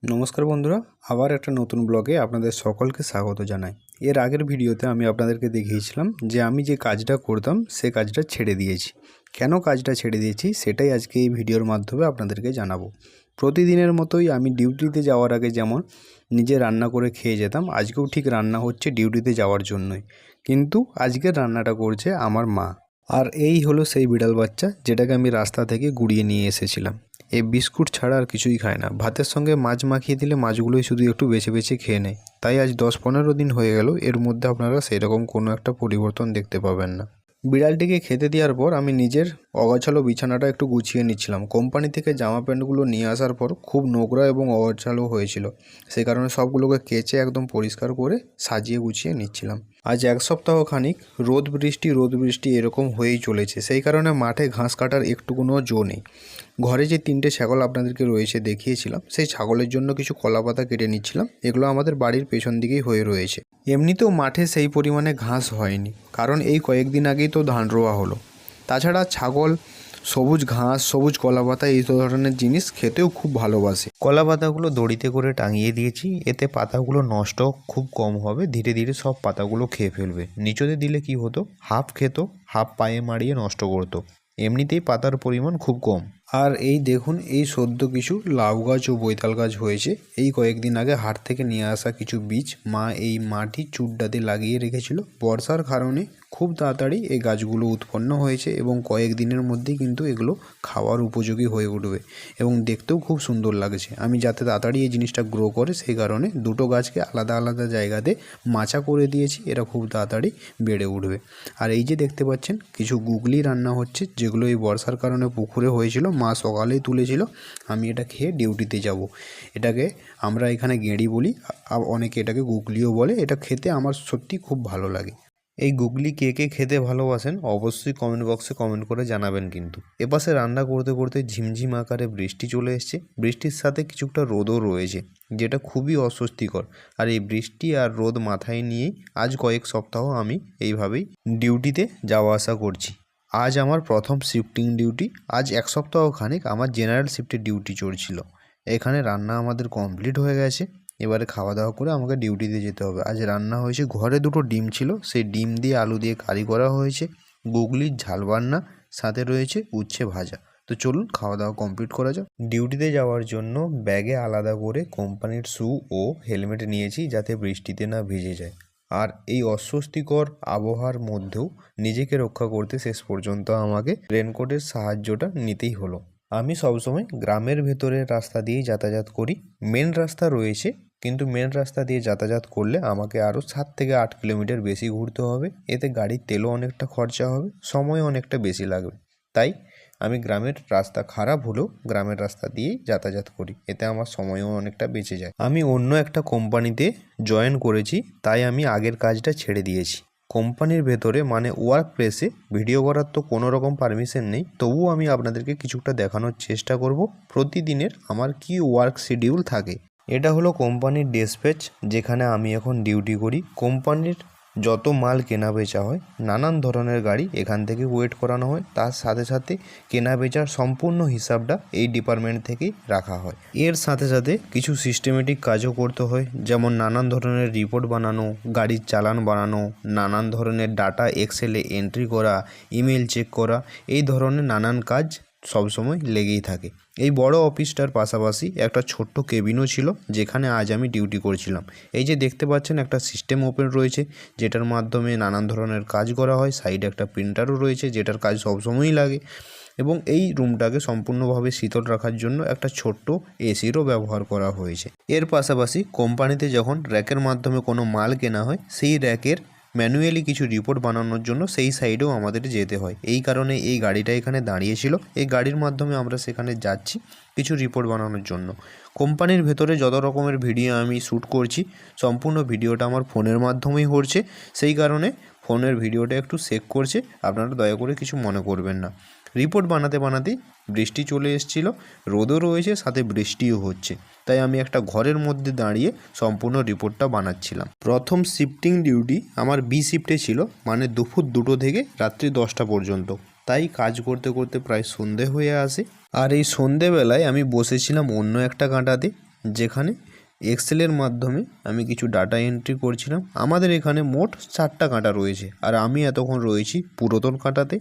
নমস্কার বন্ধুরা, আবার একটা নতুন ব্লগে আপনাদের সকলকে স্বাগত জানাই। এর আগের ভিডিওতে আমি আপনাদেরকে দেখিয়েছিলাম যে আমি যে কাজটা করতাম সে কাজটা ছেড়ে দিয়েছি। কেন কাজটা ছেড়ে দিয়েছি সেটাই আজকে এই ভিডিওর মাধ্যমে আপনাদেরকে জানাবো। প্রতিদিনের মতোই আমি ডিউটিতে যাওয়ার আগে যেমন নিজে রান্না করে খেয়ে যেতাম, আজকেও ঠিক রান্না হচ্ছে ডিউটিতে যাওয়ার জন্যই, কিন্তু আজকের রান্নাটা করছে আমার মা। আর এই হলো সেই বিড়াল বাচ্চা যেটাকে আমি রাস্তা থেকে গুড়িয়ে নিয়ে এসেছিলাম। এই বিস্কুট ছাড়া আর কিছুই খায় না। ভাতের সঙ্গে মাছ মাখিয়ে দিলে মাছগুলোই শুধু একটু বেছে বেছে খেয়ে নেয়। তাই আজ 10-15 দিন হয়ে গেল, এর মধ্যে আপনারা সেরকম কোনো একটা পরিবর্তন দেখতে পাবেন না। বিড়ালটিকে খেতে দেওয়ার পর আমি নিজের অগোছালো বিছানাটা একটু গুছিয়ে নিচ্ছিলাম। কোম্পানি থেকে জামা প্যান্টগুলো নিয়ে আসার পর খুব নোংরা এবং অগোছালো হয়েছিল, সেই কারণে সবগুলোকে কেচে একদম পরিষ্কার করে সাজিয়ে গুছিয়ে নিচ্ছিলাম। আজ এক সপ্তাহ খানিক রোদ বৃষ্টি এরকম হয়েই চলেছে, সেই কারণে মাঠে ঘাস কাটার একটুকুনো জো নেই। ঘরে যে 3টে ছাগল আপনাদেরকে রয়েছে দেখিয়েছিলাম, সেই ছাগলের জন্য কিছু কলাপাতা কেটে নিচ্ছিলাম। এগুলো আমাদের বাড়ির পেছন দিকেই হয়ে রয়েছে। এমনিতেও মাঠে সেই পরিমাণে ঘাস হয়নি, কারণ এই কয়েকদিন আগেই তো ধান রোয়া হলো। তাছাড়া ছাগল সবুজ ঘাস, সবুজ কলাপাতা এই ধরনের জিনিস খেতেও খুব ভালোবাসে। কলাপাতাগুলো দড়িতে করে টাঙিয়ে দিয়েছি, এতে পাতাগুলো নষ্ট খুব কম হবে, ধীরে ধীরে সব পাতাগুলো খেয়ে ফেলবে। নিচতে দিলে কি হতো, হাফ খেত, হাফ পায়ে মারিয়ে নষ্ট করতো। এমনিতেই পাতার পরিমাণ খুব কম। আর এই দেখুন, এই সদ্য কিছু লাউ গাছ ও বৈতাল গাছ হয়েছে। এই কয়েকদিন আগে হাট থেকে নিয়ে আসা কিছু বীজ মা এই মাটি চুড্ডাতে লাগিয়ে রেখেছিল। বর্ষার কারণে খুব তাড়াতাড়ি এই গাছগুলো উৎপন্ন হয়েছে এবং কয়েকদিনের মধ্যেই কিন্তু এগুলো খাওয়ার উপযোগী হয়ে উঠবে এবং দেখতেও খুব সুন্দর লাগছে। আমি যাতে তাড়াতাড়ি এই জিনিসটা গ্রো করে সেই কারণে দুটো গাছকে আলাদা আলাদা জায়গাতে মাচা করে দিয়েছি, এরা খুব তাড়াতাড়ি বেড়ে উঠবে। আর এই যে দেখতে পাচ্ছেন কিছু গুগলি রান্না হচ্ছে, যেগুলো এই বর্ষার কারণে পুকুরে হয়েছিল, মা সকালেই তুলেছিল। আমি এটা খেয়ে ডিউটিতে যাব। এটাকে আমরা এখানে গেঁড়ি বলি, অনেকে এটাকে গুগলিও বলে। এটা খেতে আমার সত্যি খুব ভালো লাগে। এই গুগলি কে কে খেতে ভালোবাসেন অবশ্যই কমেন্ট বক্সে কমেন্ট করে জানাবেন। কিন্তু এপাশে রান্না করতে করতে ঝিমঝিম আকারে বৃষ্টি চলে এসছে, বৃষ্টির সাথে কিছুটা রোদও রয়েছে, যেটা খুবই অস্বস্তিকর। আর এই বৃষ্টি আর রোদ মাথায় নিয়েই আজ কয়েক সপ্তাহ আমি এইভাবেই ডিউটিতে যাওয়া আসা করছি। আজ আমার প্রথম শিফটিং ডিউটি। আজ এক সপ্তাহ খানিক আমার জেনারেল শিফটে ডিউটি চলছিল। এখানে রান্না আমাদের কমপ্লিট হয়ে গেছে, এবারে খাওয়া দাওয়া করে আমাকে ডিউটিতে যেতে হবে। আজ রান্না হয়েছে, ঘরে 2টো ডিম ছিল, সেই ডিম দিয়ে আলু দিয়ে কারি করা হয়েছে, গুগলির ঝাল বান্না, সাথে রয়েছে উচ্ছে ভাজা। তো চলুন খাওয়া দাওয়া কমপ্লিট করা যাক। ডিউটিতে যাওয়ার জন্য ব্যাগে আলাদা করে কোম্পানির শ্যু ও হেলমেট নিয়েছি, যাতে বৃষ্টিতে না ভিজে যায়। আর এই অস্বস্তিকর আবহাওয়ার মধ্যেও নিজেকে রক্ষা করতে শেষ পর্যন্ত আমাকে রেনকোটের সাহায্যটা নিতেই হলো। আমি সবসময় গ্রামের ভেতরের রাস্তা দিয়েই যাতায়াত করি। মেন রাস্তা রয়েছে, কিন্তু মেন রাস্তা দিয়ে যাতায়াত করলে আমাকে আরও 7 থেকে 8 কিলোমিটার বেশি ঘুরতে হবে। এতে গাড়ির তেলও অনেকটা খরচা হবে, সময় অনেকটা বেশি লাগবে। তাই আমি গ্রামের রাস্তা খারাপ হলেও গ্রামের রাস্তা দিয়েই যাতায়াত করি, এতে আমার সময়ও অনেকটা বেঁচে যায়। আমি অন্য একটা কোম্পানিতে জয়েন করেছি, তাই আমি আগের কাজটা ছেড়ে দিয়েছি। কোম্পানির ভেতরে মানে ওয়ার্ক প্লেসে ভিডিও করার তো কোনো রকম পারমিশন নেই, তবুও আমি আপনাদেরকে কিছুটা দেখানোর চেষ্টা করব প্রতিদিনের আমার কি ওয়ার্ক শিডিউল থাকে। এটা হলো কোম্পানির ডেসপ্যাচ, যেখানে আমি এখন ডিউটি করি। কোম্পানির যত মাল কেনা বেচা হয়, নানান ধরনের গাড়ি এখান থেকে ওয়েট করানো হয়, তার সাথে সাথে কেনা বেচার সম্পূর্ণ হিসাবটা এই ডিপার্টমেন্ট থেকেই রাখা হয়। এর সাথে সাথে কিছু সিস্টেমেটিক কাজও করতে হয়, যেমন নানান ধরনের রিপোর্ট বানানো, গাড়ির চালান বানানো, নানান ধরনের ডাটা এক্সেলে এন্ট্রি করা, ইমেল চেক করা, এই ধরনের নানান কাজ সবসময় লেগেই থাকে। এই বড় অফিসটার পাশাপাশি একটা ছোট্ট কেবিনও ছিল, যেখানে আজ আমি ডিউটি করছিলাম। এই যে দেখতে পাচ্ছেন একটা সিস্টেম ওপেন রয়েছে, যেটার মাধ্যমে নানান ধরনের কাজ করা হয়। সাইডে একটা প্রিন্টারও রয়েছে, যেটার কাজ সবসময়ই লাগে। এবং এই রুমটাকে সম্পূর্ণভাবে শীতল রাখার জন্য একটা ছোট্ট এসিরও ব্যবহার করা হয়েছে। এর পাশাপাশি কোম্পানিতে যখন র্যাকের মাধ্যমে কোনো মাল কেনা হয়, সেই র্যাকের ম্যানুয়ালি কিছু রিপোর্ট বানানোর জন্য সেই সাইডেও আমাদের যেতে হয়। এই কারণে এই গাড়িটা এখানে দাঁড়িয়েছিল, এই গাড়ির মাধ্যমে আমরা সেখানে যাচ্ছি কিছু রিপোর্ট বানানোর জন্য। কোম্পানির ভেতরে যত রকমের ভিডিও আমি শ্যুট করছি, সম্পূর্ণ ভিডিওটা আমার ফোনের মাধ্যমেই হচ্ছে, সেই কারণে ফোনের ভিডিওটা একটু শেক করছে, আপনারা দয়া করে কিছু মনে করবেন না। রিপোর্ট বানাতে বানাতেই বৃষ্টি চলে এসেছিল, রোদও রয়েছে, সাথে বৃষ্টিও হচ্ছে, তাই আমি একটা ঘরের মধ্যে দাঁড়িয়ে সম্পূর্ণ রিপোর্টটা বানাচ্ছিলাম। প্রথম শিফটিং ডিউটি আমার বি শিফটে ছিল, মানে দুপুর 2টো থেকে রাত্রি 10টা পর্যন্ত। তাই কাজ করতে করতে প্রায় সন্ধে হয়ে আসে। আর এই সন্ধেবেলায় আমি বসেছিলাম অন্য একটা কাঁটাতে, যেখানে এক্সেলের মাধ্যমে আমি কিছু ডাটা এন্ট্রি করছিলাম। আমাদের এখানে মোট 4টা কাঁটা রয়েছে, আর আমি এতক্ষণ রয়েছি পুরাতন কাঁটাতে।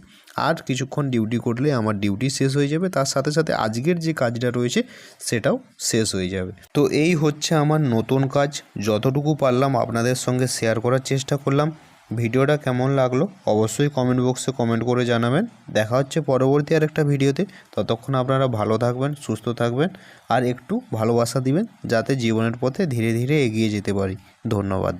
আর কিছুক্ষণ ডিউটি করলে আমার ডিউটি শেষ হয়ে যাবে, তার সাথে সাথে আজকের যে কাজটা রয়েছে সেটাও শেষ হয়ে যাবে। তো এই হচ্ছে আমার নতুন কাজ, যতটুকু পারলাম আপনাদের সঙ্গে শেয়ার করার চেষ্টা করলাম। ভিডিওটা কেমন লাগলো অবশ্যই কমেন্ট বক্সে কমেন্ট করে জানাবেন। দেখা হচ্ছে পরবর্তী আরেকটা ভিডিওতে। ততক্ষণ আপনারা ভালো থাকবেন, সুস্থ থাকবেন, আর একটু ভালোবাসা দিবেন যাতে জীবনের পথে ধীরে ধীরে এগিয়ে যেতে পারি। ধন্যবাদ।